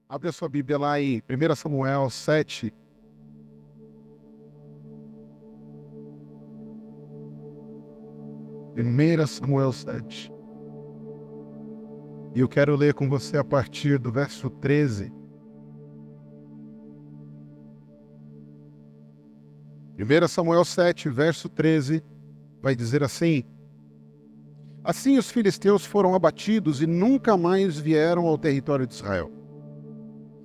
Abre a sua Bíblia lá em 1 Samuel 7. Primeira Samuel 7. E eu quero ler com você a partir do verso 13. 1 Samuel 7, verso 13, vai dizer assim: Assim os filisteus foram abatidos e nunca mais vieram ao território de Israel,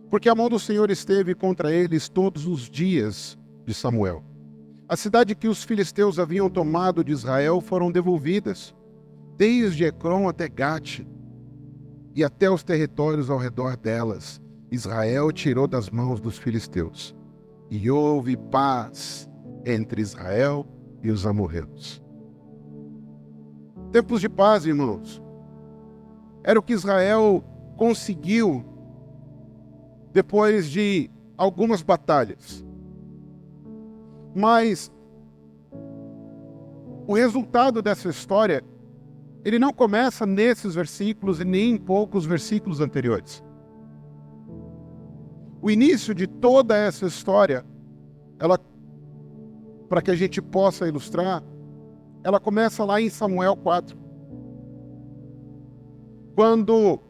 porque a mão do Senhor esteve contra eles todos os dias de Samuel. A cidade que os filisteus haviam tomado de Israel foram devolvidas, desde Ecrom até Gate, e até os territórios ao redor delas. Israel tirou das mãos dos filisteus, e houve paz entre Israel e os amorreus. Tempos de paz, irmãos. Era o que Israel conseguiu depois de algumas batalhas. Mas o resultado dessa história, ele não começa nesses versículos e nem em poucos versículos anteriores. O início de toda essa história, para que a gente possa ilustrar, ela começa lá em Samuel 4. Quando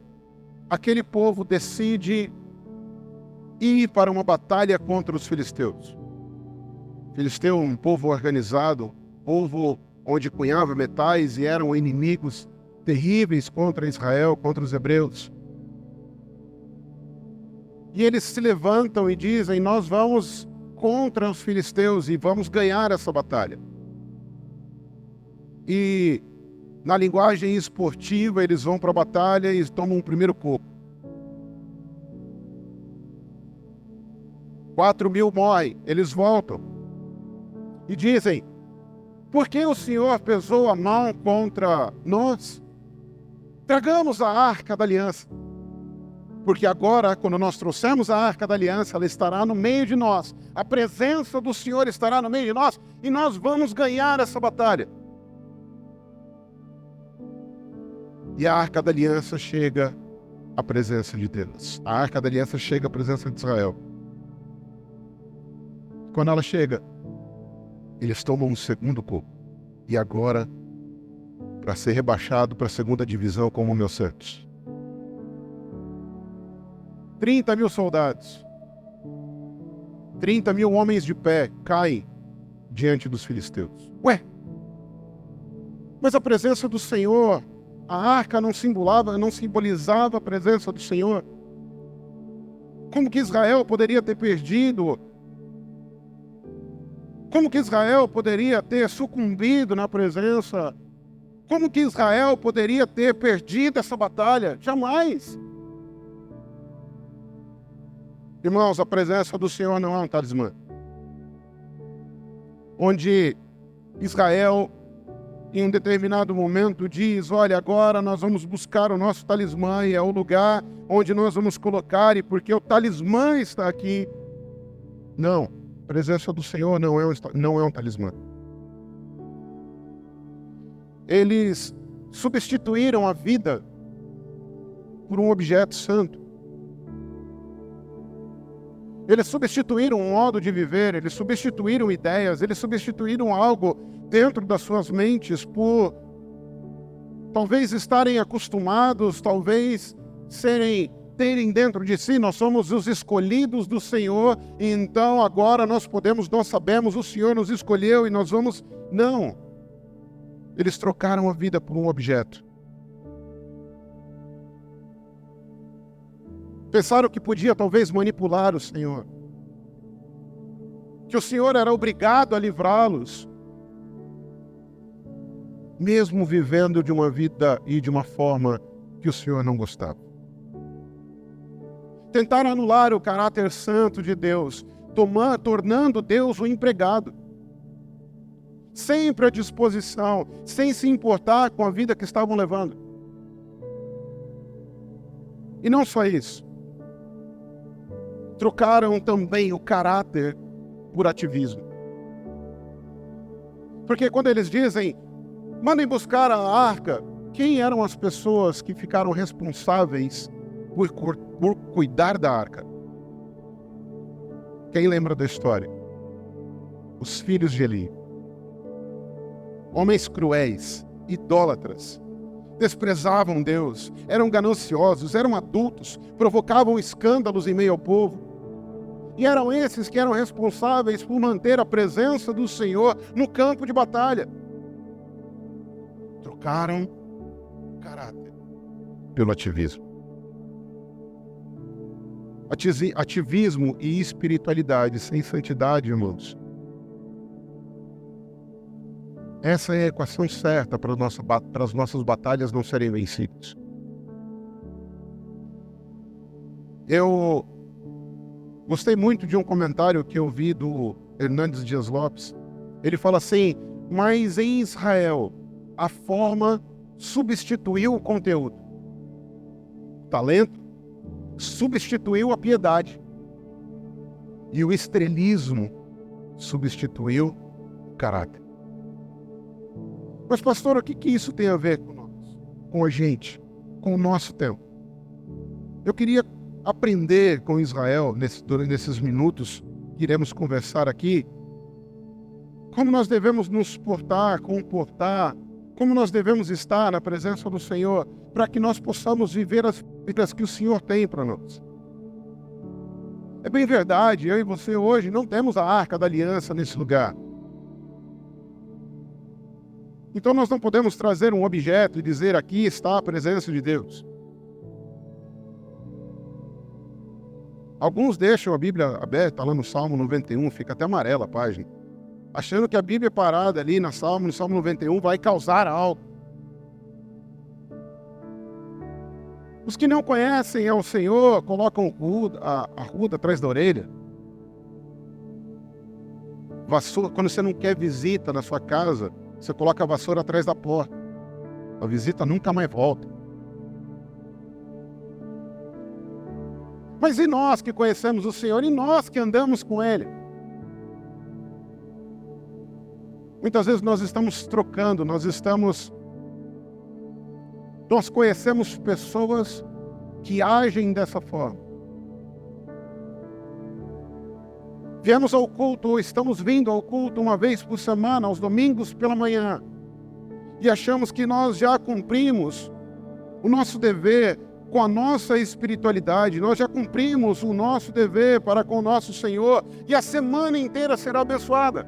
aquele povo decide ir para uma batalha contra os filisteus. Filisteu, um povo organizado, povo onde cunhava metais e eram inimigos terríveis contra Israel, contra os hebreus. E eles se levantam e dizem: nós vamos contra os filisteus e vamos ganhar essa batalha. E na linguagem esportiva eles vão para a batalha e tomam o primeiro copo. 4.000 morrem, eles voltam e dizem: por que o Senhor pesou a mão contra nós? Tragamos a Arca da Aliança, porque agora, quando nós trouxermos a Arca da Aliança, ela estará no meio de nós, a presença do Senhor estará no meio de nós, e nós vamos ganhar essa batalha. E a Arca da Aliança chega à presença de Deus. A Arca da Aliança chega à presença de Israel. Quando ela chega, eles tomam um segundo copo. E agora, para ser rebaixado para a segunda divisão como meus santos. 30.000 soldados, 30.000 homens de pé caem diante dos filisteus. Ué, mas a presença do Senhor, a arca não simbolizava a presença do Senhor? Como que Israel poderia ter perdido? Como que Israel poderia ter sucumbido na presença? Como que Israel poderia ter perdido essa batalha? Jamais! Irmãos, a presença do Senhor não é um talismã. Onde Israel, em um determinado momento, diz: olha, agora nós vamos buscar o nosso talismã e é o lugar onde nós vamos colocar, e porque o talismã está aqui. Não. A presença do Senhor não é um talismã. Eles substituíram a vida por um objeto santo. Eles substituíram um modo de viver, eles substituíram ideias, eles substituíram algo dentro das suas mentes por talvez estarem acostumados, talvez terem dentro de si: nós somos os escolhidos do Senhor, e então agora nós sabemos, o Senhor nos escolheu e nós vamos... Não. Eles trocaram a vida por um objeto. Pensaram que podia talvez manipular o Senhor, que o Senhor era obrigado a livrá-los, mesmo vivendo de uma vida e de uma forma que o Senhor não gostava. Tentaram anular o caráter santo de Deus, tornando Deus um empregado, sempre à disposição, sem se importar com a vida que estavam levando. E não só isso. Trocaram também o caráter por ativismo. Porque quando eles dizem: mandem buscar a arca, quem eram as pessoas que ficaram responsáveis por por cuidar da arca. Quem lembra da história? Os filhos de Eli. Homens cruéis, idólatras, desprezavam Deus, eram gananciosos, eram adultos, provocavam escândalos em meio ao povo. E eram esses que eram responsáveis por manter a presença do Senhor no campo de batalha. Trocaram caráter pelo ativismo. Ativismo e espiritualidade sem santidade, irmãos. Essa é a equação certa para as nossas batalhas não serem vencidas. Eu gostei muito de um comentário que eu vi do Hernandes Dias Lopes. Ele fala assim: mas em Israel a forma substituiu o conteúdo. O talento substituiu a piedade. E o estrelismo substituiu o caráter. Mas, pastor, o que isso tem a ver com nós? Com a gente? Com o nosso tempo? Eu queria aprender com Israel, nesses minutos que iremos conversar aqui, como nós devemos nos portar, comportar, como nós devemos estar na presença do Senhor, para que nós possamos viver as vidas que o Senhor tem para nós. É bem verdade, eu e você hoje não temos a Arca da Aliança nesse lugar. Então nós não podemos trazer um objeto e dizer: aqui está a presença de Deus. Alguns deixam a Bíblia aberta lá no Salmo 91, fica até amarela a página, achando que a Bíblia parada ali no Salmo 91 vai causar algo. Os que não conhecem ao Senhor colocam a ruda atrás da orelha. Vassoura, quando você não quer visita na sua casa, você coloca a vassoura atrás da porta. A visita nunca mais volta. Mas e nós que conhecemos o Senhor? E nós que andamos com Ele? Muitas vezes nós estamos trocando, nós conhecemos pessoas que agem dessa forma. Viemos ao culto, ou estamos vindo ao culto uma vez por semana, aos domingos pela manhã, e achamos que nós já cumprimos o nosso dever com a nossa espiritualidade, nós já cumprimos o nosso dever para com o nosso Senhor, e a semana inteira será abençoada.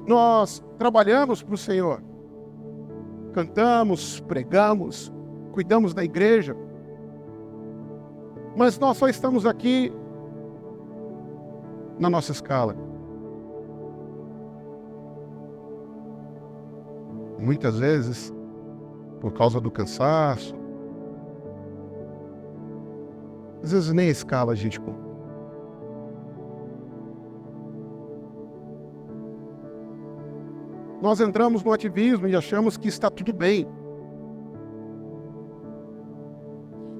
Nós trabalhamos para o Senhor, cantamos, pregamos, cuidamos da igreja, mas nós só estamos aqui na nossa escala. Muitas vezes, por causa do cansaço, às vezes nem a escala a gente cumpre. Nós entramos no ativismo e achamos que está tudo bem.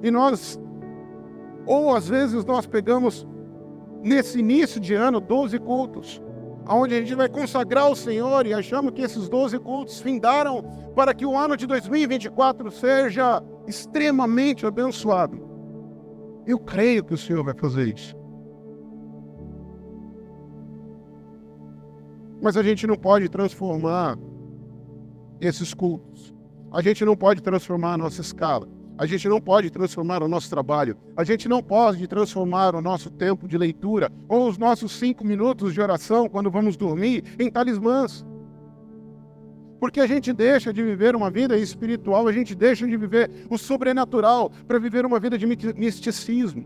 E ou às vezes nós pegamos, nesse início de ano, 12 cultos, onde a gente vai consagrar o Senhor e achamos que esses 12 cultos findaram para que o ano de 2024 seja extremamente abençoado. Eu creio que o Senhor vai fazer isso. Mas a gente não pode transformar esses cultos. A gente não pode transformar a nossa escala. A gente não pode transformar o nosso trabalho. A gente não pode transformar o nosso tempo de leitura ou os nossos 5 minutos de oração quando vamos dormir em talismãs. Porque a gente deixa de viver uma vida espiritual, a gente deixa de viver o sobrenatural para viver uma vida de misticismo.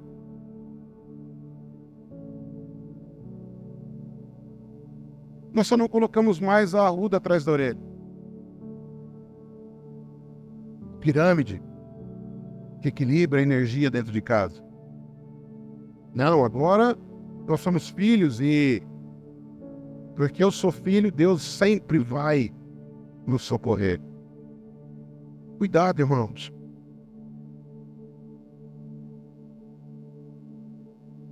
Nós só não colocamos mais a arruda atrás da orelha. Pirâmide que equilibra a energia dentro de casa. Não, agora nós somos filhos e porque eu sou filho, Deus sempre vai nos socorrer. Cuidado, irmãos.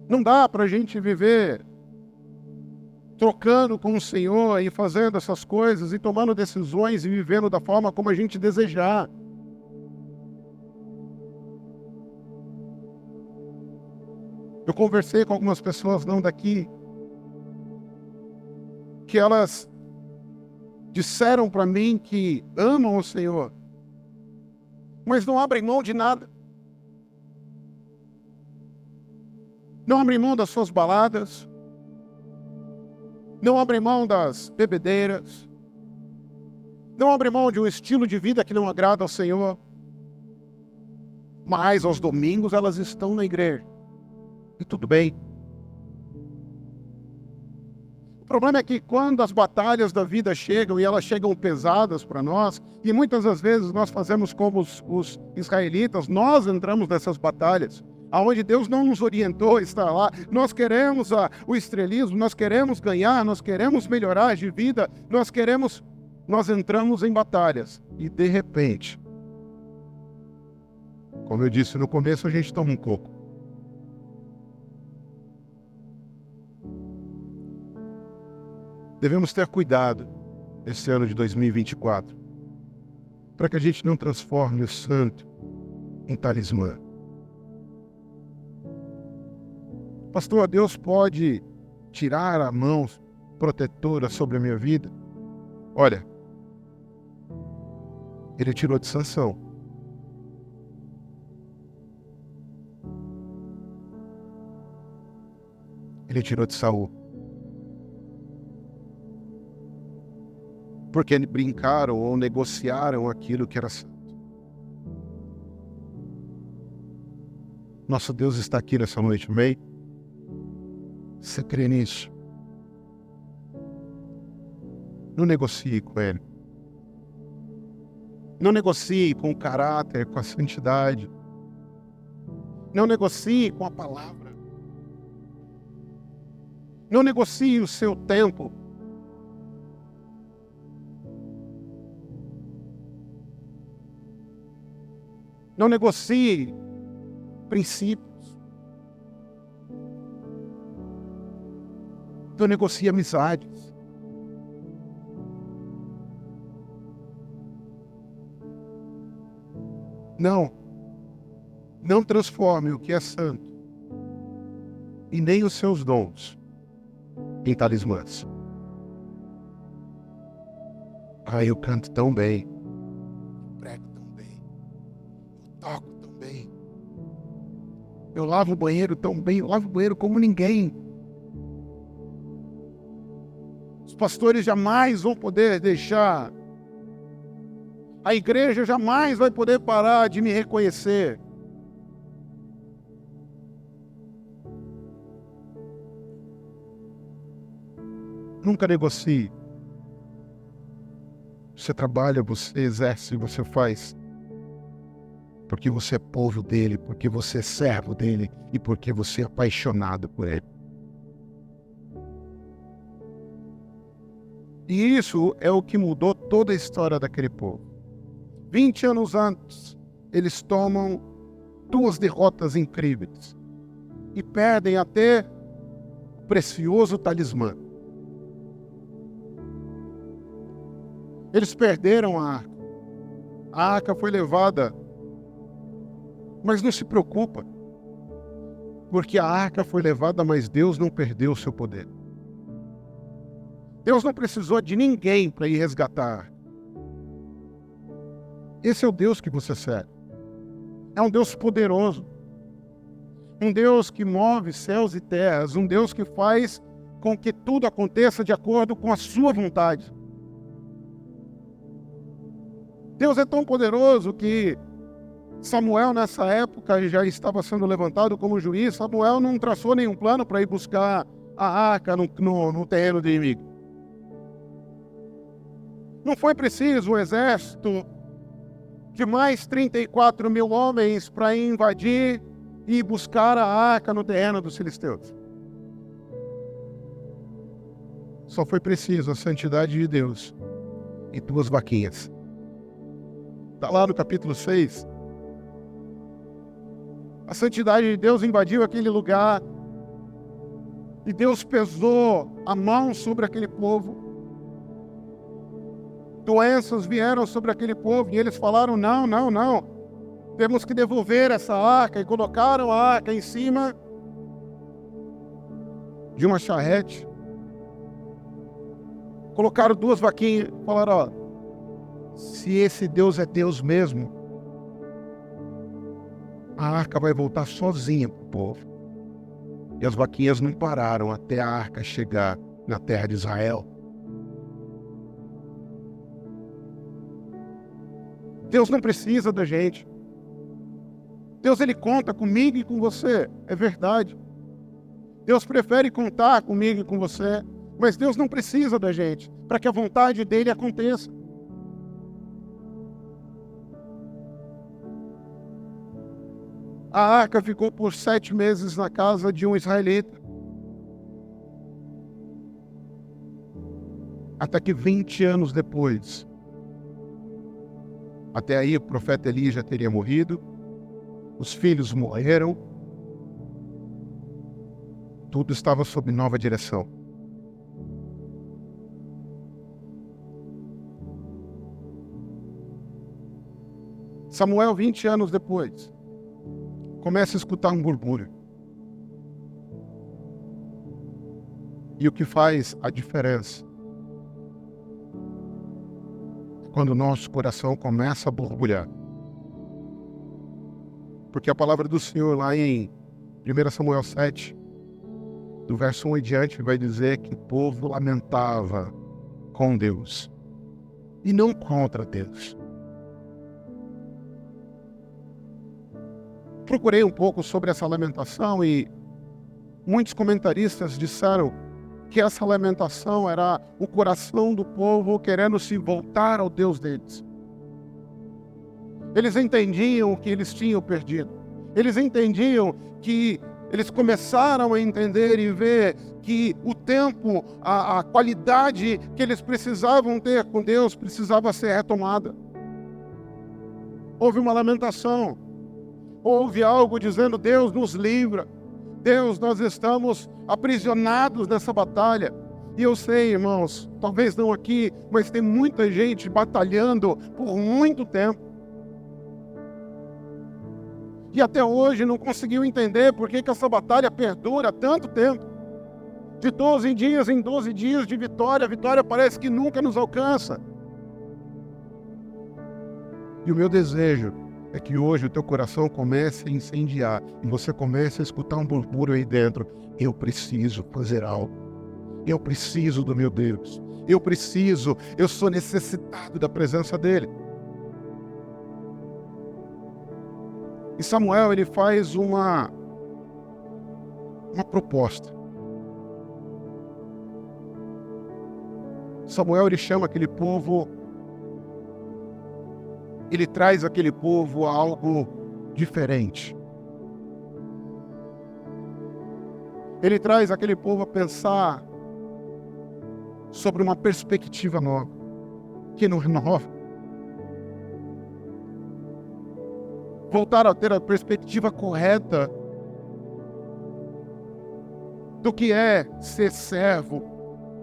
Não dá para a gente viver trocando com o Senhor e fazendo essas coisas e tomando decisões e vivendo da forma como a gente desejar. Eu conversei com algumas pessoas não daqui, que elas disseram para mim que amam o Senhor, mas não abrem mão de nada. Não abrem mão das suas baladas, não abrem mão das bebedeiras, não abrem mão de um estilo de vida que não agrada ao Senhor, mas aos domingos elas estão na igreja. E tudo bem. O problema é que quando as batalhas da vida chegam, e elas chegam pesadas para nós, e muitas das vezes nós fazemos como os israelitas, nós entramos nessas batalhas, aonde Deus não nos orientou a estar lá. Nós queremos o estrelismo, nós queremos ganhar, nós queremos melhorar de vida, nós entramos em batalhas, e de repente, como eu disse no começo, a gente toma um coco. Devemos ter cuidado esse ano de 2024, para que a gente não transforme o santo em talismã. Pastor, Deus pode tirar a mão protetora sobre a minha vida? Olha, Ele tirou de Sansão. Ele tirou de Saul. Porque brincaram ou negociaram aquilo que era santo. Nosso Deus está aqui nessa noite, amém? Você crê nisso? Não negocie com Ele. Não negocie com o caráter, com a santidade. Não negocie com a palavra. Não negocie o seu tempo. Não negocie princípios. Não negocie amizades. Não transforme o que é santo e nem os seus dons em talismãs. Eu canto tão bem, eu prego tão bem, eu toco tão bem, eu lavo o banheiro tão bem, eu lavo o banheiro como ninguém. Os pastores jamais vão poder deixar, a igreja jamais vai poder parar de me reconhecer. Nunca negocie. Você trabalha, você exerce, você faz. Porque você é povo dele, porque você é servo dele e porque você é apaixonado por ele. E isso é o que mudou toda a história daquele povo. 20 anos antes, eles tomam 2 derrotas incríveis e perdem até o precioso talismã. Eles perderam a arca. A arca foi levada. Mas não se preocupa, porque a arca foi levada, mas Deus não perdeu o seu poder. Deus não precisou de ninguém para ir resgatar. Esse é o Deus que você serve. É um Deus poderoso. Um Deus que move céus e terras. Um Deus que faz com que tudo aconteça de acordo com a sua vontade. Deus é tão poderoso que Samuel, nessa época, já estava sendo levantado como juiz. Samuel não traçou nenhum plano para ir buscar a arca no terreno do inimigo. Não foi preciso um exército de mais 34 mil homens para invadir e buscar a arca no terreno dos filisteus. Só foi preciso a santidade de Deus e 2 vaquinhas. Está lá no capítulo 6. A santidade de Deus invadiu aquele lugar e Deus pesou a mão sobre aquele povo. Doenças vieram sobre aquele povo e eles falaram, não, temos que devolver essa arca, e colocaram a arca em cima de uma charrete, colocaram 2 vaquinhas e falaram, ó, se esse Deus é Deus mesmo, a arca vai voltar sozinha para o povo. E as vaquinhas não pararam até a arca chegar na terra de Israel. Deus não precisa da gente. Deus, ele conta comigo e com você, é verdade. Deus prefere contar comigo e com você, mas Deus não precisa da gente para que a vontade dele aconteça. A arca ficou por 7 meses na casa de um israelita. Até que 20 anos depois, até aí o profeta Eli já teria morrido, os filhos morreram, tudo estava sob nova direção. Samuel, 20 anos depois, começa a escutar um murmúrio. E o que faz a diferença? Quando o nosso coração começa a borbulhar. Porque a palavra do Senhor lá em 1 Samuel 7, do verso 1 em diante, vai dizer que o povo lamentava com Deus e não contra Deus. Procurei um pouco sobre essa lamentação e muitos comentaristas disseram que essa lamentação era o coração do povo querendo se voltar ao Deus deles. Eles entendiam o que eles tinham perdido. Eles entendiam que eles começaram a entender e ver que o tempo, a qualidade que eles precisavam ter com Deus precisava ser retomada. Houve uma lamentação. Houve algo dizendo, Deus nos livra. Deus, nós estamos aprisionados nessa batalha. E eu sei, irmãos, talvez não aqui, mas tem muita gente batalhando por muito tempo. E até hoje não conseguiu entender por que essa batalha perdura tanto tempo. De 12 dias em 12 dias de vitória, a vitória parece que nunca nos alcança. E o meu desejo é que hoje o teu coração comece a incendiar e você comece a escutar um murmúrio aí dentro. Eu preciso fazer algo. Eu preciso do meu Deus. Eu sou necessitado da presença dele. E Samuel, ele faz uma proposta. Samuel, ele chama aquele povo, ele traz aquele povo a algo diferente. Ele traz aquele povo a pensar sobre uma perspectiva nova, que não é nova. Voltar a ter a perspectiva correta do que é ser servo,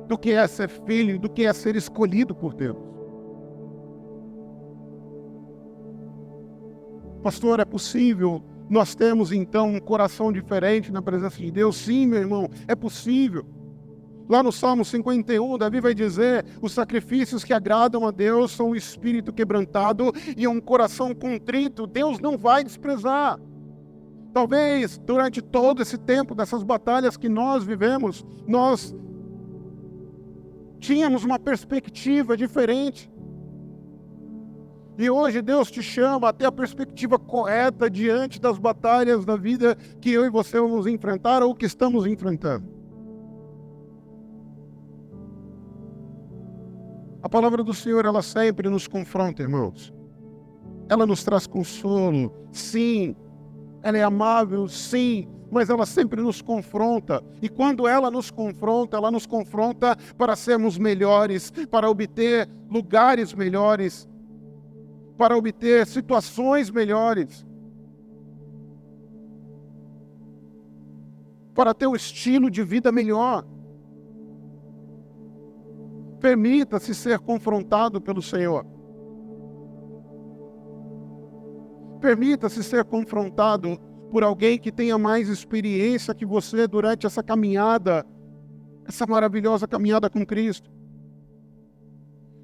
do que é ser filho, do que é ser escolhido por Deus. Pastor, é possível nós temos então um coração diferente na presença de Deus? Sim, meu irmão, é possível. Lá no Salmo 51, Davi vai dizer, os sacrifícios que agradam a Deus são um espírito quebrantado e um coração contrito. Deus não vai desprezar. Talvez, durante todo esse tempo dessas batalhas que nós vivemos, nós tínhamos uma perspectiva diferente. E hoje Deus te chama a ter a perspectiva correta diante das batalhas da vida que eu e você vamos enfrentar ou que estamos enfrentando. A palavra do Senhor, ela sempre nos confronta, irmãos. Ela nos traz consolo, sim. Ela é amável, sim. Mas ela sempre nos confronta. E quando ela nos confronta para sermos melhores, para obter lugares melhores, para obter situações melhores, para ter um estilo de vida melhor. Permita-se ser confrontado pelo Senhor. Permita-se ser confrontado por alguém que tenha mais experiência que você durante essa caminhada essa maravilhosa caminhada com Cristo.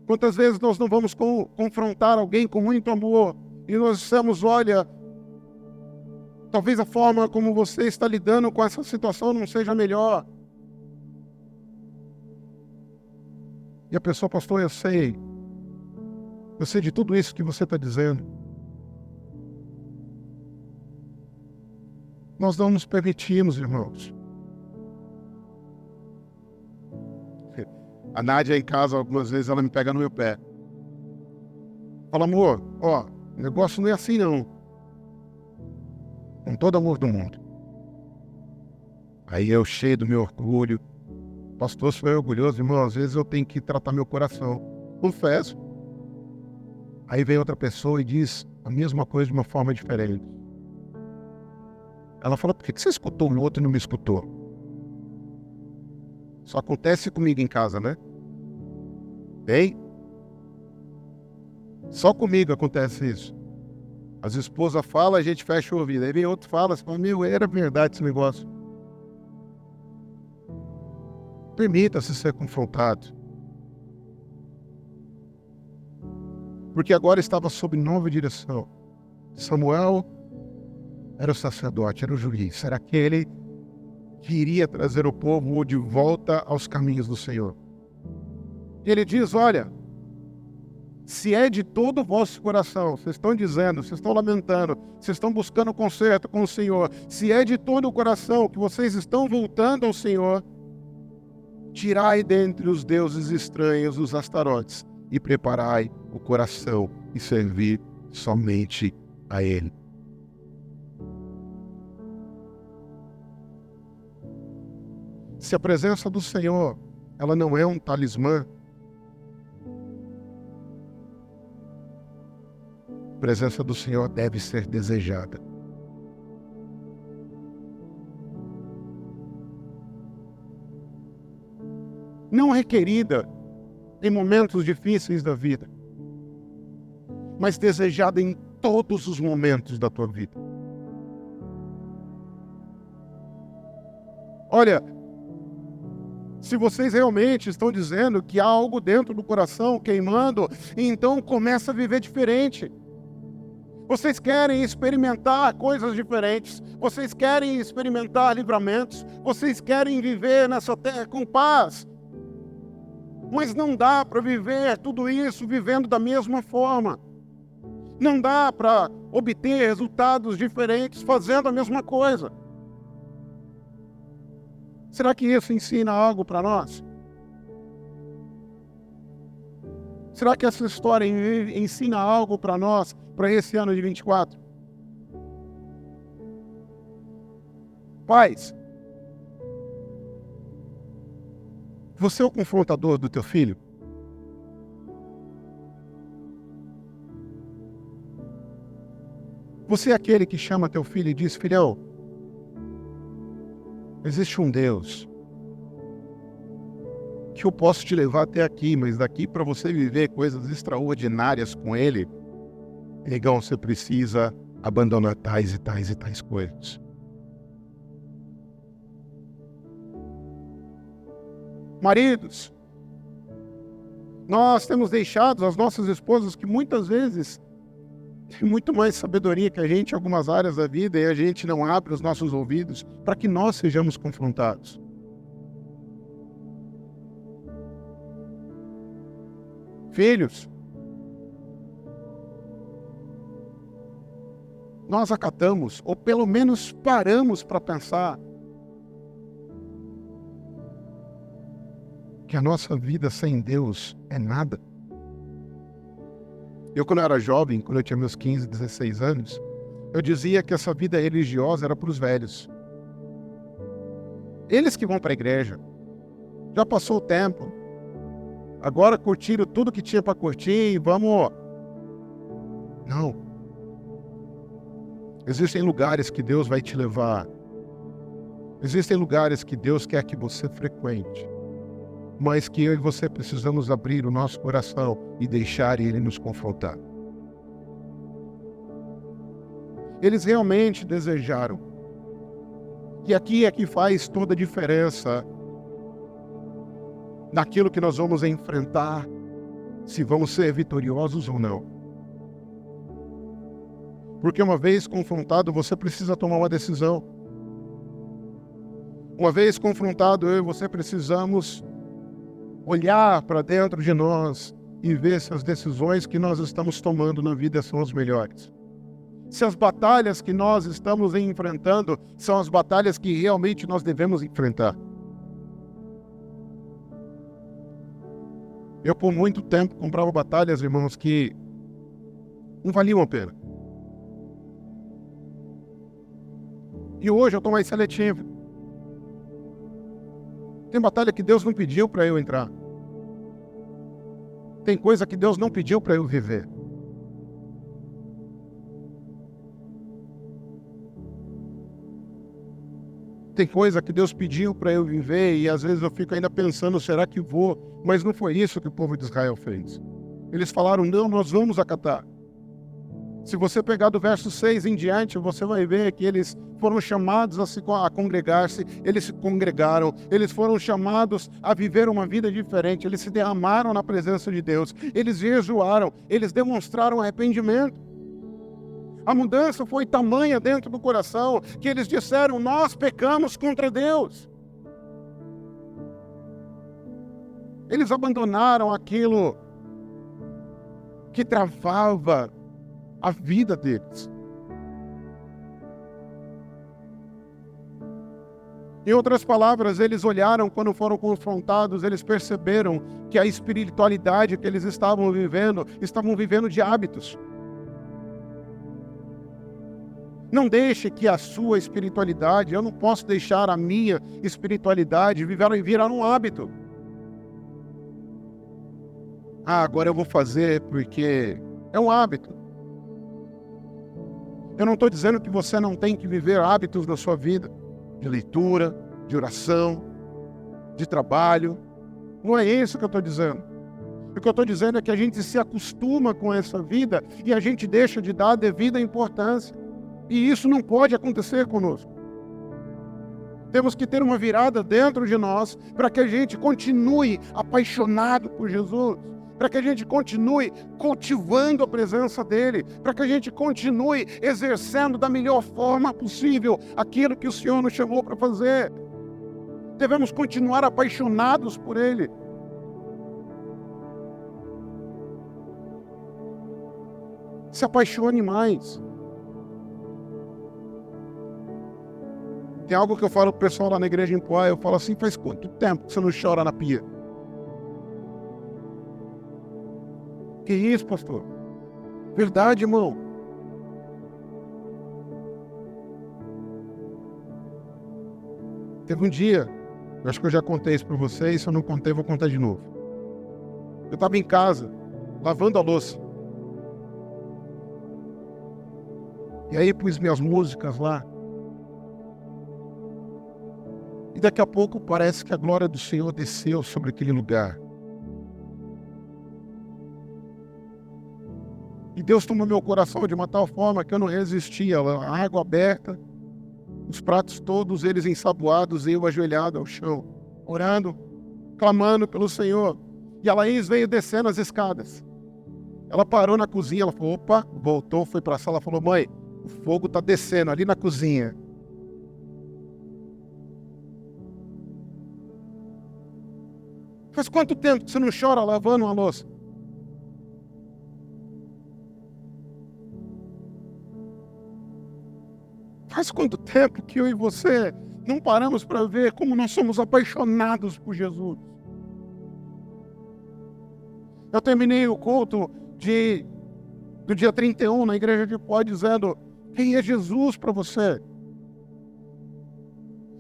Quantas vezes nós não vamos confrontar alguém com muito amor e nós dissemos, olha, talvez a forma como você está lidando com essa situação não seja melhor. E a pessoa, pastor, eu sei de tudo isso que você está dizendo. Nós não nos permitimos, irmãos. A Nádia em casa, algumas vezes, ela me pega no meu pé. Fala, amor, ó, o negócio não é assim não. Com todo amor do mundo. Aí eu, cheio do meu orgulho, pastor, sou orgulhoso, irmão, às vezes eu tenho que tratar meu coração. Confesso. Aí vem outra pessoa e diz a mesma coisa de uma forma diferente. Ela fala, por que você escutou o outro e não me escutou? Só acontece comigo em casa, né? Bem? Só comigo acontece isso. As esposas falam, a gente fecha o ouvido. Aí vem outro e fala, você fala, meu, era verdade esse negócio. Permita-se ser confrontado. Porque agora estava sob nova direção. Samuel era o sacerdote, era o juiz, era aquele que iria trazer o povo de volta aos caminhos do Senhor. E ele diz, olha, se é de todo o vosso coração, vocês estão dizendo, vocês estão lamentando, vocês estão buscando conserto com o Senhor, se é de todo o coração que vocês estão voltando ao Senhor, tirai dentre os deuses estranhos os astarotes e preparai o coração e servir somente a Ele. Se a presença do Senhor, ela não é um talismã, a presença do Senhor deve ser desejada. Não requerida em momentos difíceis da vida, mas desejada em todos os momentos da tua vida. Olha, se vocês realmente estão dizendo que há algo dentro do coração queimando, então começa a viver diferente. Vocês querem experimentar coisas diferentes, vocês querem experimentar livramentos, vocês querem viver nessa terra com paz. Mas não dá para viver tudo isso vivendo da mesma forma. Não dá para obter resultados diferentes fazendo a mesma coisa. Será que isso ensina algo para nós? Será que essa história ensina algo para nós, para esse ano de 24? Pais, você é o confrontador do teu filho? Você é aquele que chama teu filho e diz, filhão, existe um Deus que eu posso te levar até aqui, mas daqui para você viver coisas extraordinárias com Ele, negão, você precisa abandonar tais e tais e tais coisas. Maridos, nós temos deixado as nossas esposas que muitas vezes têm muito mais sabedoria que a gente em algumas áreas da vida e a gente não abre os nossos ouvidos para que nós sejamos confrontados. Filhos, nós acatamos, ou pelo menos paramos para pensar que a nossa vida sem Deus é nada. Eu, quando eu era jovem, quando eu tinha meus 15, 16 anos, eu dizia que essa vida religiosa era para os velhos. Eles que vão para a igreja. Já passou o tempo. Agora curtiram tudo que tinha para curtir e vamos... Não. Existem lugares que Deus vai te levar. Existem lugares que Deus quer que você frequente. Mas que eu e você precisamos abrir o nosso coração e deixar Ele nos confrontar. Eles realmente desejaram que aqui é que faz toda a diferença naquilo que nós vamos enfrentar, se vamos ser vitoriosos ou não. Porque uma vez confrontado, você precisa tomar uma decisão. Uma vez confrontado, eu e você precisamos olhar para dentro de nós e ver se as decisões que nós estamos tomando na vida são as melhores. Se as batalhas que nós estamos enfrentando são as batalhas que realmente nós devemos enfrentar. Eu, por muito tempo, comprava batalhas, irmãos, que não valiam a pena. E hoje eu estou mais seletivo. Tem batalha que Deus não pediu para eu entrar. Tem coisa que Deus não pediu para eu viver. Tem coisa que Deus pediu para eu viver e às vezes eu fico ainda pensando, será que vou? Mas não foi isso que o povo de Israel fez. Eles falaram, não, nós vamos acatar. Se você pegar do verso 6 em diante, você vai ver que eles foram chamados a congregar-se, eles se congregaram, eles foram chamados a viver uma vida diferente, eles se derramaram na presença de Deus, eles jejuaram, eles demonstraram arrependimento. A mudança foi tamanha dentro do coração que eles disseram, nós pecamos contra Deus. Eles abandonaram aquilo que travava a vida deles. Em outras palavras, eles olharam quando foram confrontados, eles perceberam que a espiritualidade que eles estavam vivendo de hábitos. Não deixe que a sua espiritualidade, eu não posso deixar a minha espiritualidade virar um hábito. Agora eu vou fazer porque é um hábito. Eu não estou dizendo que você não tem que viver hábitos na sua vida, de leitura, de oração, de trabalho. Não é isso que eu estou dizendo. O que eu estou dizendo é que a gente se acostuma com essa vida e a gente deixa de dar a devida importância. E isso não pode acontecer conosco. Temos que ter uma virada dentro de nós para que a gente continue apaixonado por Jesus, para que a gente continue cultivando a presença dEle, para que a gente continue exercendo da melhor forma possível aquilo que o Senhor nos chamou para fazer. Devemos continuar apaixonados por Ele. Se apaixone mais. Tem algo que eu falo pro pessoal lá na igreja em Poá, eu falo assim, faz quanto tempo que você não chora na pia? Que isso, pastor? Verdade, irmão. Teve um dia, eu acho que eu já contei isso para vocês, se eu não contei, eu vou contar de novo. Eu estava em casa, lavando a louça. E aí pus minhas músicas lá. E daqui a pouco parece que a glória do Senhor desceu sobre aquele lugar. E Deus tomou meu coração de uma tal forma que eu não resistia. A água aberta, os pratos todos eles ensaboados, eu ajoelhado ao chão, orando, clamando pelo Senhor. E a Laís veio descendo as escadas. Ela parou na cozinha, ela falou, opa, voltou, foi para a sala, falou, mãe, o fogo está descendo ali na cozinha. Faz quanto tempo que você não chora lavando uma louça? Faz quanto tempo que eu e você não paramos para ver como nós somos apaixonados por Jesus? Eu terminei o culto do dia 31 na igreja de Poá dizendo, quem é Jesus para você?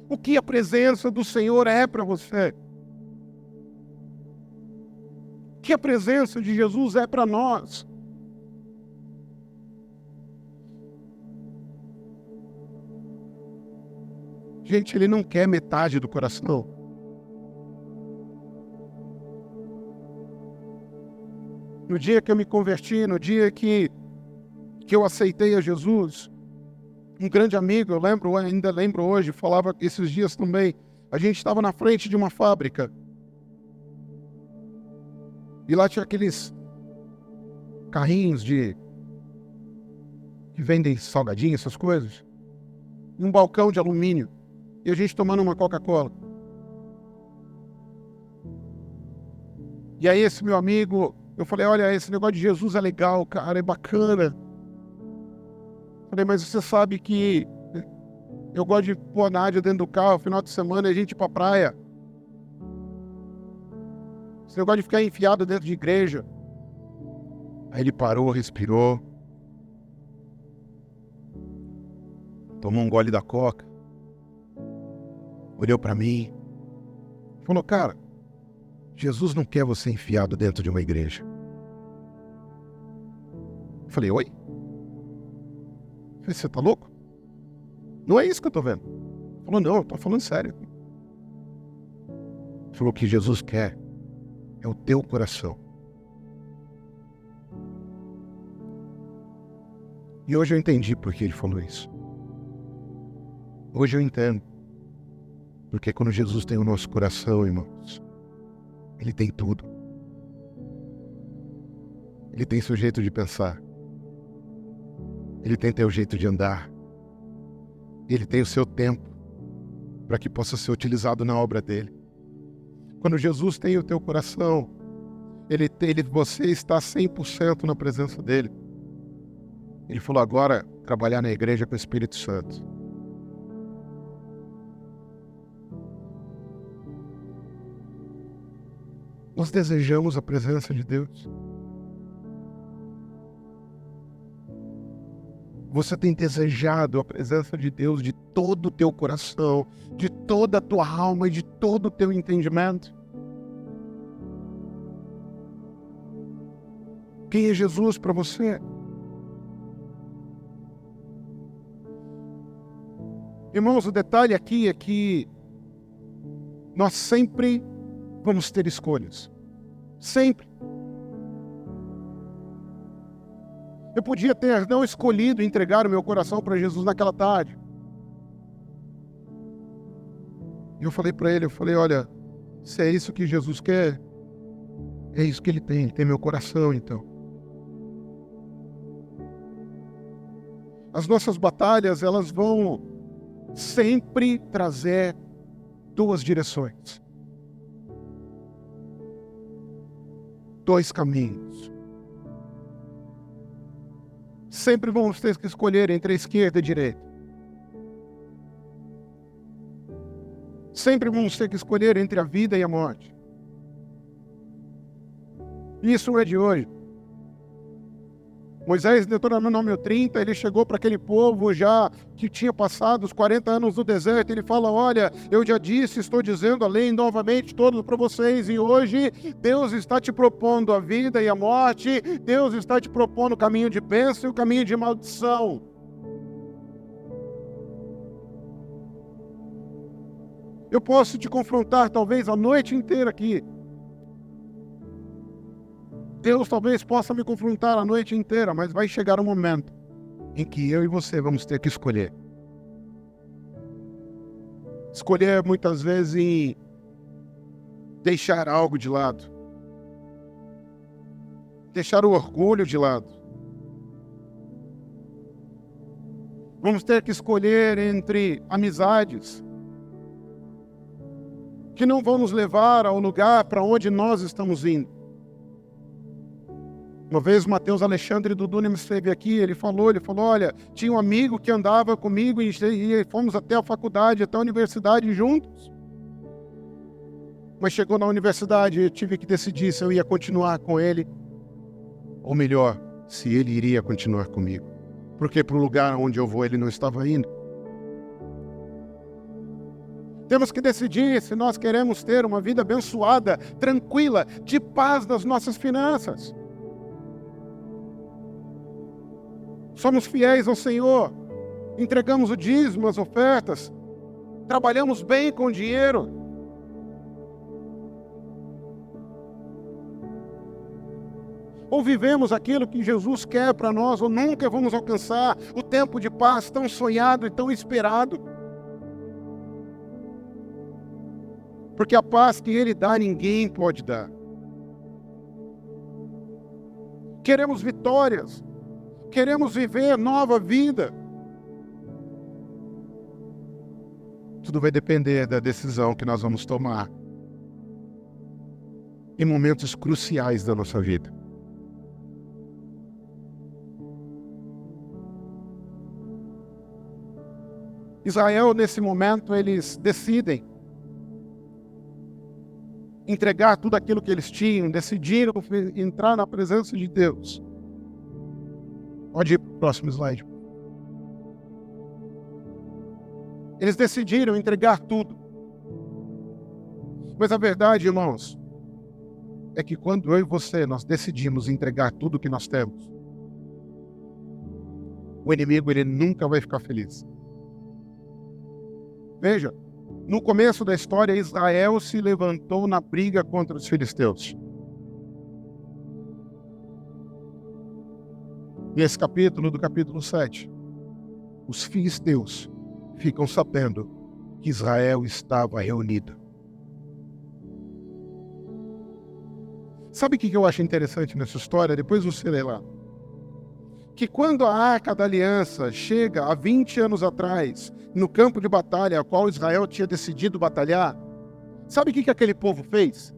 O que a presença do Senhor é para você? O que a presença de Jesus é para nós? Gente, Ele não quer metade do coração. No dia que eu me converti, no dia que eu aceitei a Jesus, um grande amigo, ainda lembro hoje, falava esses dias também, a gente estava na frente de uma fábrica. E lá tinha aqueles carrinhos que vendem salgadinho, essas coisas. E um balcão de alumínio. E a gente tomando uma Coca-Cola. E aí esse meu amigo, eu falei, olha, esse negócio de Jesus é legal, cara, é bacana. Falei, mas você sabe que eu gosto de pôr a Nádia dentro do carro, final de semana a gente ir pra praia. Esse negócio de ficar enfiado dentro de igreja. Aí ele parou, respirou. Tomou um gole da Coca. Olhou pra mim. Falou, cara, Jesus não quer você enfiado dentro de uma igreja. Eu falei, oi? Eu falei, você tá louco? Não é isso que eu tô vendo. Ele falou, não, eu tô falando sério. Ele falou, o que Jesus quer é o teu coração. E hoje eu entendi por que ele falou isso. Hoje eu entendo. Porque quando Jesus tem o nosso coração, irmãos, ele tem tudo. Ele tem seu jeito de pensar. Ele tem teu jeito de andar. Ele tem o seu tempo para que possa ser utilizado na obra dele. Quando Jesus tem o teu coração, você está 100% na presença dele. Ele falou agora, trabalhar na igreja com o Espírito Santo. Nós desejamos a presença de Deus. Você tem desejado a presença de Deus de todo o teu coração, de toda a tua alma e de todo o teu entendimento? Quem é Jesus para você? Irmãos, o detalhe aqui é que nós sempre vamos ter escolhas. Sempre. Eu podia ter não escolhido entregar o meu coração para Jesus naquela tarde. E eu falei para ele, olha, se é isso que Jesus quer, é isso que ele tem meu coração então. As nossas batalhas, elas vão sempre trazer duas direções. Dois caminhos. Sempre vamos ter que escolher entre a esquerda e a direita. Sempre vamos ter que escolher entre a vida e a morte. Isso não é de hoje. Moisés, em Deuteronômio 30, ele chegou para aquele povo já que tinha passado os 40 anos no deserto. Ele fala, olha, eu já disse, estou dizendo a lei novamente todos para vocês. E hoje Deus está te propondo a vida e a morte. Deus está te propondo o caminho de bênção e o caminho de maldição. Eu posso te confrontar talvez a noite inteira aqui. Deus talvez possa me confrontar a noite inteira, mas vai chegar um momento em que eu e você vamos ter que escolher. Escolher muitas vezes em deixar algo de lado. Deixar o orgulho de lado. Vamos ter que escolher entre amizades que não vão nos levar ao lugar para onde nós estamos indo. Uma vez o Mateus Alexandre do Dunamis esteve aqui, ele falou, olha, tinha um amigo que andava comigo e fomos até a faculdade, até a universidade juntos. Mas chegou na universidade, eu tive que decidir se eu ia continuar com ele, ou melhor, se ele iria continuar comigo. Porque para o lugar onde eu vou ele não estava indo. Temos que decidir se nós queremos ter uma vida abençoada, tranquila, de paz nas nossas finanças. Somos fiéis ao Senhor, entregamos o dízimo, as ofertas, trabalhamos bem com o dinheiro. Ou vivemos aquilo que Jesus quer para nós, ou nunca vamos alcançar o tempo de paz tão sonhado e tão esperado. Porque a paz que Ele dá, ninguém pode dar. queremos vitórias, queremos viver nova vida. Tudo vai depender da decisão que nós vamos tomar em momentos cruciais da nossa vida. Israel, nesse momento, eles decidem entregar tudo aquilo que eles tinham, decidiram entrar na presença de Deus. Pode ir para o próximo slide. Eles decidiram entregar tudo. Mas a verdade, irmãos, é que quando eu e você, nós decidimos entregar tudo que nós temos, o inimigo, ele nunca vai ficar feliz. Veja, no começo da história, Israel se levantou na briga contra os filisteus. Nesse capítulo, do capítulo 7, os filisteus ficam sabendo que Israel estava reunido. Sabe o que eu acho interessante nessa história? Depois você lê lá. Que quando a Arca da Aliança chega há 20 anos atrás, no campo de batalha, a qual Israel tinha decidido batalhar, sabe o que aquele povo fez?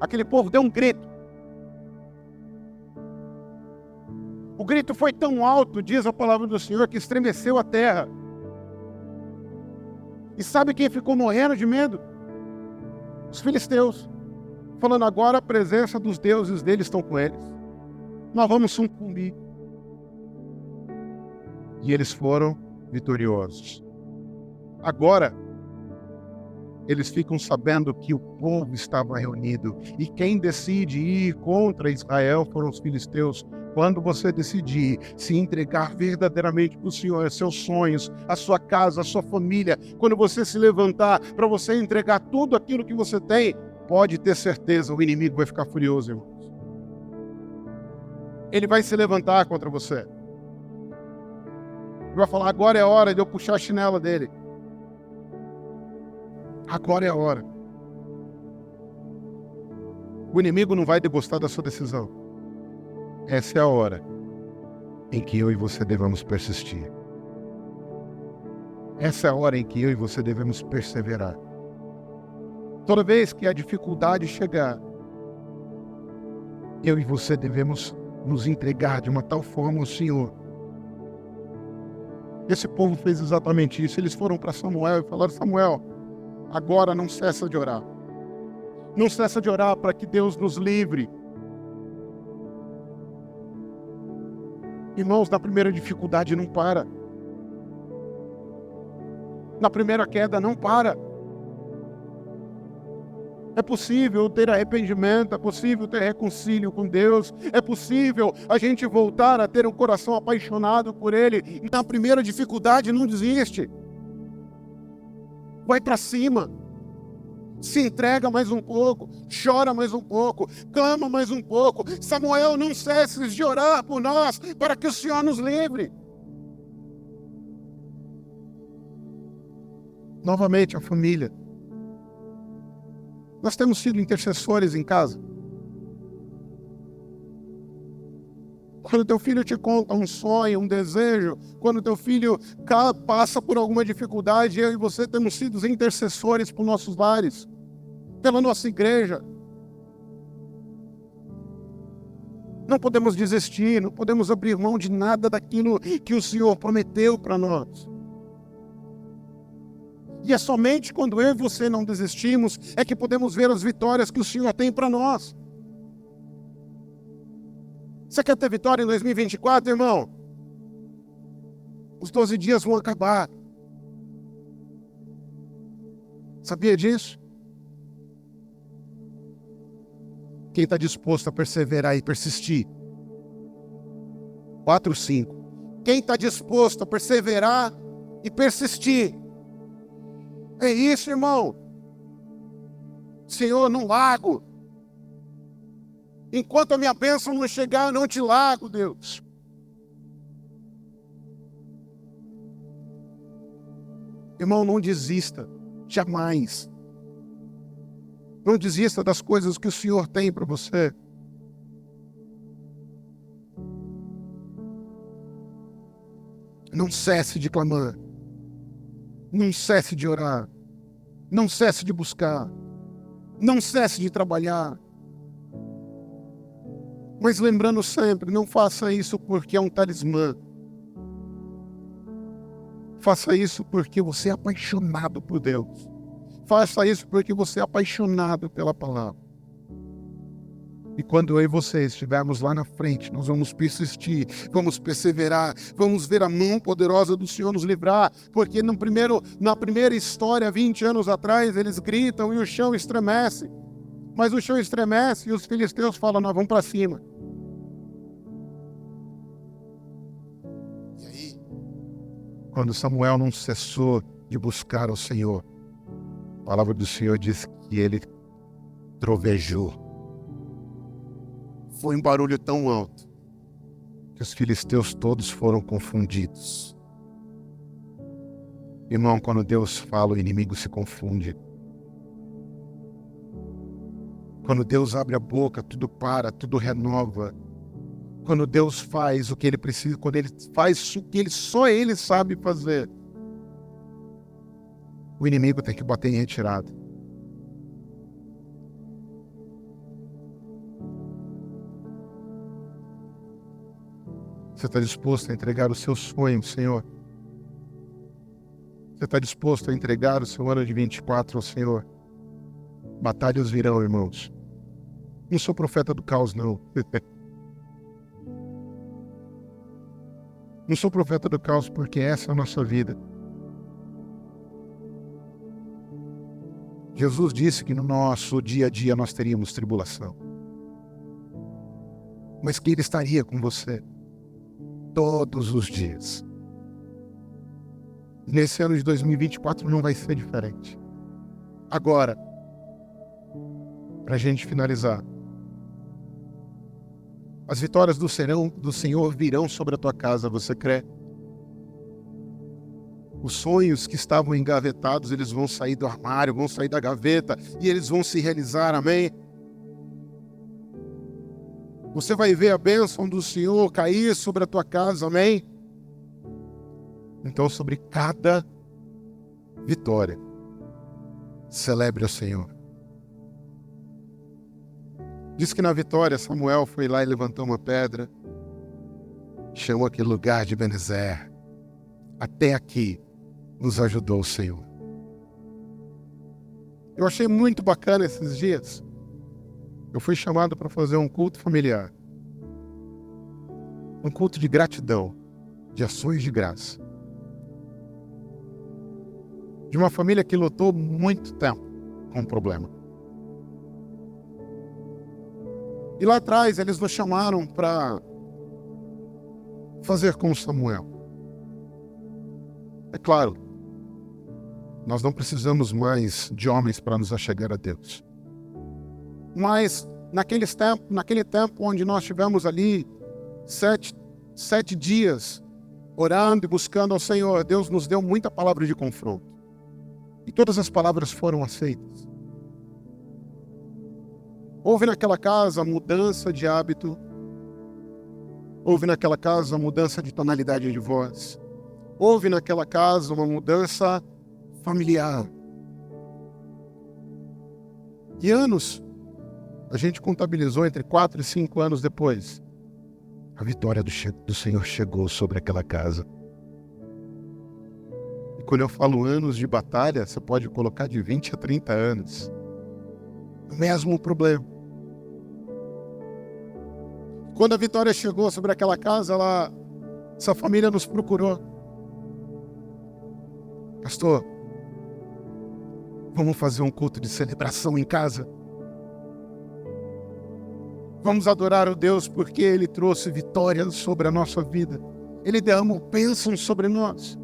Aquele povo deu um grito. O grito foi tão alto, diz a palavra do Senhor, que estremeceu a terra. E sabe quem ficou morrendo de medo? Os filisteus. Falando, agora a presença dos deuses deles estão com eles. Nós vamos sucumbir. E eles foram vitoriosos. Agora, eles ficam sabendo que o povo estava reunido. E quem decide ir contra Israel foram os filisteus. Quando você decidir se entregar verdadeiramente para o Senhor, seus sonhos, a sua casa, a sua família, quando você se levantar para você entregar tudo aquilo que você tem, pode ter certeza, o inimigo vai ficar furioso, irmãos. Ele vai se levantar contra você. Ele vai falar, agora é a hora de eu puxar a chinela dele. Agora é a hora. O inimigo não vai degostar da sua decisão. Essa é a hora em que eu e você devemos persistir. Essa é a hora em que eu e você devemos perseverar. Toda vez que a dificuldade chegar, eu e você devemos nos entregar de uma tal forma ao Senhor. Esse povo fez exatamente isso. Eles foram para Samuel e falaram, Samuel, agora não cessa de orar. Não cessa de orar para que Deus nos livre. Irmãos, na primeira dificuldade não para. Na primeira queda não para. É possível ter arrependimento, é possível ter reconcílio com Deus, é possível a gente voltar a ter um coração apaixonado por Ele. Na primeira dificuldade não desiste. Vai para cima. Se entrega mais um pouco, chora mais um pouco, clama mais um pouco. Samuel, não cesses de orar por nós, para que o Senhor nos livre. Novamente, a família. Nós temos sido intercessores em casa. Quando teu filho te conta um sonho, um desejo, quando teu filho passa por alguma dificuldade, eu e você temos sido intercessores por nossos lares, pela nossa igreja. Não podemos desistir, não podemos abrir mão de nada daquilo que o Senhor prometeu para nós. E é somente quando eu e você não desistimos é que podemos ver as vitórias que o Senhor tem para nós. Você quer ter vitória em 2024, irmão? Os 12 dias vão acabar. Sabia disso? Quem está disposto a perseverar e persistir? 4, 5. Quem está disposto a perseverar e persistir? É isso, irmão. Senhor, não largo. Enquanto a minha bênção não chegar, eu não te largo, Deus. Irmão, não desista. Jamais. Não desista das coisas que o Senhor tem para você. Não cesse de clamar. Não cesse de orar. Não cesse de buscar. Não cesse de trabalhar. Mas lembrando sempre, não faça isso porque é um talismã. Faça isso porque você é apaixonado por Deus. Faça isso porque você é apaixonado pela palavra. E quando eu e você estivermos lá na frente, nós vamos persistir, vamos perseverar, vamos ver a mão poderosa do Senhor nos livrar, porque na primeira história, 20 anos atrás, eles gritam e o chão estremece. Mas o chão estremece e os filisteus falam, nós vamos para cima. E aí, quando Samuel não cessou de buscar ao Senhor, a palavra do Senhor diz que ele trovejou. Foi um barulho tão alto que os filisteus todos foram confundidos. Irmão, quando Deus fala, o inimigo se confunde. Quando Deus abre a boca, tudo para, tudo renova. Quando Deus faz o que Ele precisa, quando Ele faz o que só Ele sabe fazer, o inimigo tem que bater em retirada. Você está disposto a entregar o seu sonho, Senhor? Você está disposto a entregar o seu ano de 24 ao Senhor? Batalhas virão, irmãos. Não sou profeta do caos, não. Não sou profeta do caos porque essa é a nossa vida. Jesus disse que no nosso dia a dia nós teríamos tribulação. Mas que Ele estaria com você todos os dias. Nesse ano de 2024 não vai ser diferente. Agora, para a gente finalizar, as vitórias do Senhor virão sobre a tua casa, você crê? Os sonhos que estavam engavetados, eles vão sair do armário, vão sair da gaveta e eles vão se realizar, amém? Você vai ver a bênção do Senhor cair sobre a tua casa, amém? Então, sobre cada vitória, celebre o Senhor. Diz que na vitória, Samuel foi lá e levantou uma pedra, chamou aquele lugar de Ebenezer. Até aqui nos ajudou o Senhor. Eu achei muito bacana esses dias. Eu fui chamado para fazer um culto familiar. Um culto de gratidão, de ações de graça. De uma família que lutou muito tempo com o problema. E lá atrás eles nos chamaram para fazer como Samuel. É claro, nós não precisamos mais de homens para nos achegar a Deus. Mas naquele tempo onde nós tivemos ali sete dias orando e buscando ao Senhor, Deus nos deu muita palavra de confronto. E todas as palavras foram aceitas. Houve naquela casa mudança de hábito. Houve naquela casa mudança de tonalidade de voz. Houve naquela casa uma mudança familiar. E a gente contabilizou entre 4 e 5 anos depois, a vitória do Senhor chegou sobre aquela casa. E quando eu falo anos de batalha, você pode colocar de 20 a 30 anos. O mesmo problema. Quando a vitória chegou sobre aquela casa, essa família nos procurou. Pastor, vamos fazer um culto de celebração em casa? Vamos adorar o Deus porque Ele trouxe vitória sobre a nossa vida. Ele derramou bênção sobre nós.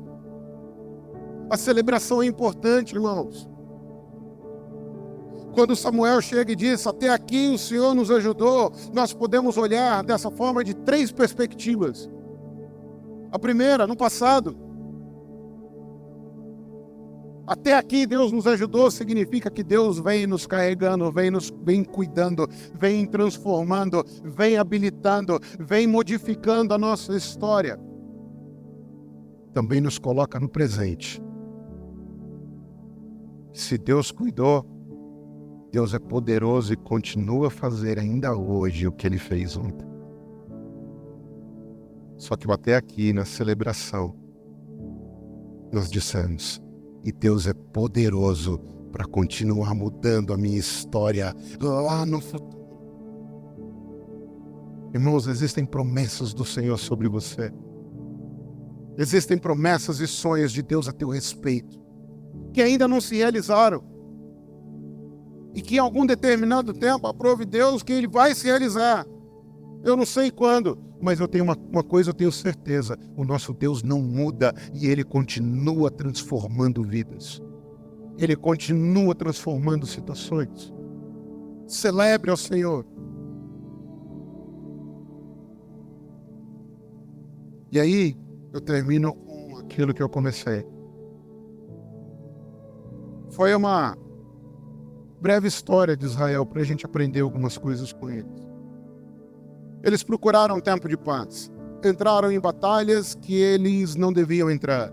A celebração é importante, irmãos. Quando Samuel chega e diz, até aqui o Senhor nos ajudou, nós podemos olhar dessa forma de 3 perspectivas. A primeira, no passado. Até aqui Deus nos ajudou, significa que Deus vem nos carregando, vem cuidando, vem transformando, vem habilitando, vem modificando a nossa história. também nos coloca no presente. Se Deus cuidou, Deus é poderoso e continua a fazer ainda hoje o que Ele fez ontem. Só que até aqui na celebração, nós dissemos, e Deus é poderoso para continuar mudando a minha história lá no futuro. Irmãos, existem promessas do Senhor sobre você. Existem promessas e sonhos de Deus a teu respeito, que ainda não se realizaram. E que em algum determinado tempo aprove Deus que Ele vai se realizar. Eu não sei quando, mas eu tenho uma coisa, eu tenho certeza. O nosso Deus não muda e Ele continua transformando vidas. Ele continua transformando situações. Celebre ao Senhor. E aí, eu termino com aquilo que eu comecei. Foi uma breve história de Israel para a gente aprender algumas coisas com eles. Eles procuraram um tempo de paz. Entraram em batalhas que eles não deviam entrar.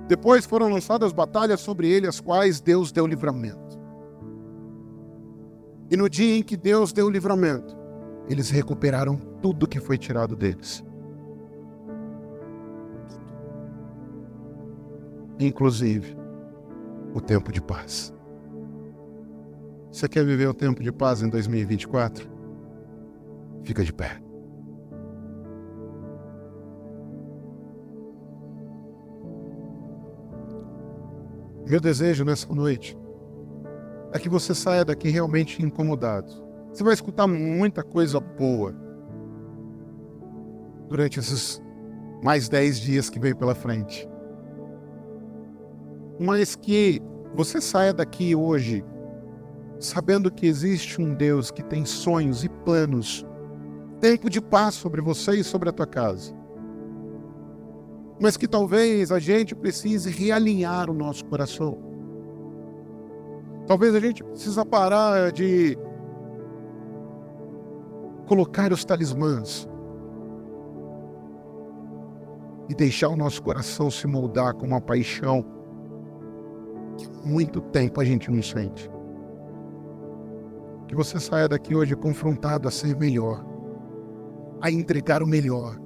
Depois foram lançadas batalhas sobre eles, as quais Deus deu livramento. E no dia em que Deus deu livramento, eles recuperaram tudo que foi tirado deles. Inclusive o tempo de paz. Você quer viver o tempo de paz em 2024? Fica de pé. Meu desejo nessa noite é que você saia daqui realmente incomodado. Você vai escutar muita coisa boa durante esses mais 10 dias que vem pela frente. Mas que você saia daqui hoje sabendo que existe um Deus que tem sonhos e planos, tempo de paz sobre você e sobre a tua casa. Mas que talvez a gente precise realinhar o nosso coração. Talvez a gente precisa parar de colocar os talismãs e deixar o nosso coração se moldar com uma paixão que há muito tempo a gente não sente. Que você saia daqui hoje confrontado a ser melhor, a entregar o melhor.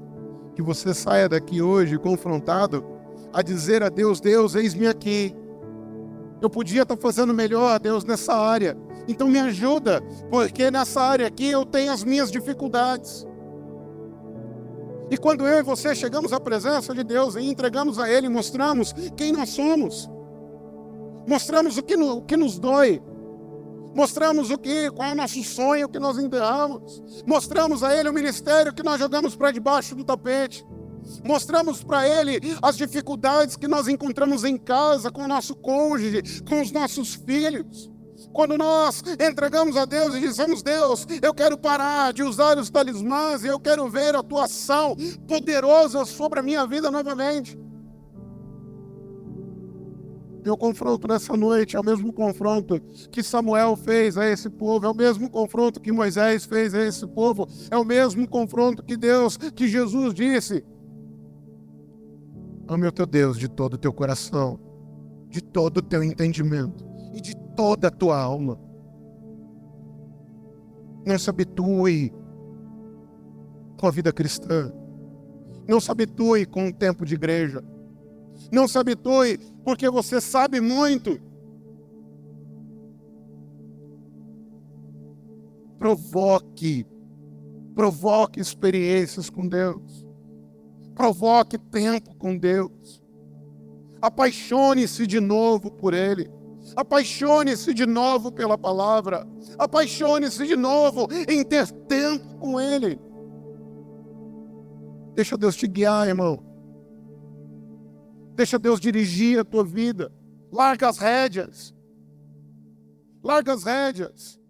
Que você saia daqui hoje confrontado a dizer a Deus, Deus, eis-me aqui. Eu podia estar fazendo melhor, Deus, nessa área. Então me ajuda, porque nessa área aqui eu tenho as minhas dificuldades. E quando eu e você chegamos à presença de Deus e entregamos a Ele, mostramos quem nós somos. Mostramos o que nos dói. Mostramos qual é o nosso sonho que nós enterramos. Mostramos a Ele o ministério que nós jogamos para debaixo do tapete. Mostramos para Ele as dificuldades que nós encontramos em casa, com o nosso cônjuge, com os nossos filhos. Quando nós entregamos a Deus e dizemos, Deus, eu quero parar de usar os talismãs e eu quero ver a tua ação poderosa sobre a minha vida novamente. Meu confronto nessa noite é o mesmo confronto que Samuel fez a esse povo, é o mesmo confronto que Moisés fez a esse povo, é o mesmo confronto que Jesus disse. Ame o teu Deus de todo o teu coração, de todo o teu entendimento e de toda a tua alma. Não se habitue com a vida cristã. Não se habitue com o tempo de igreja. Não se habitue porque você sabe muito. Provoque experiências com Deus. Provoque tempo com Deus. Apaixone-se de novo por Ele. Apaixone-se de novo pela palavra. Apaixone-se de novo em ter tempo com Ele. Deixa Deus te guiar, irmão. Deixa Deus dirigir a tua vida. Larga as rédeas. Larga as rédeas.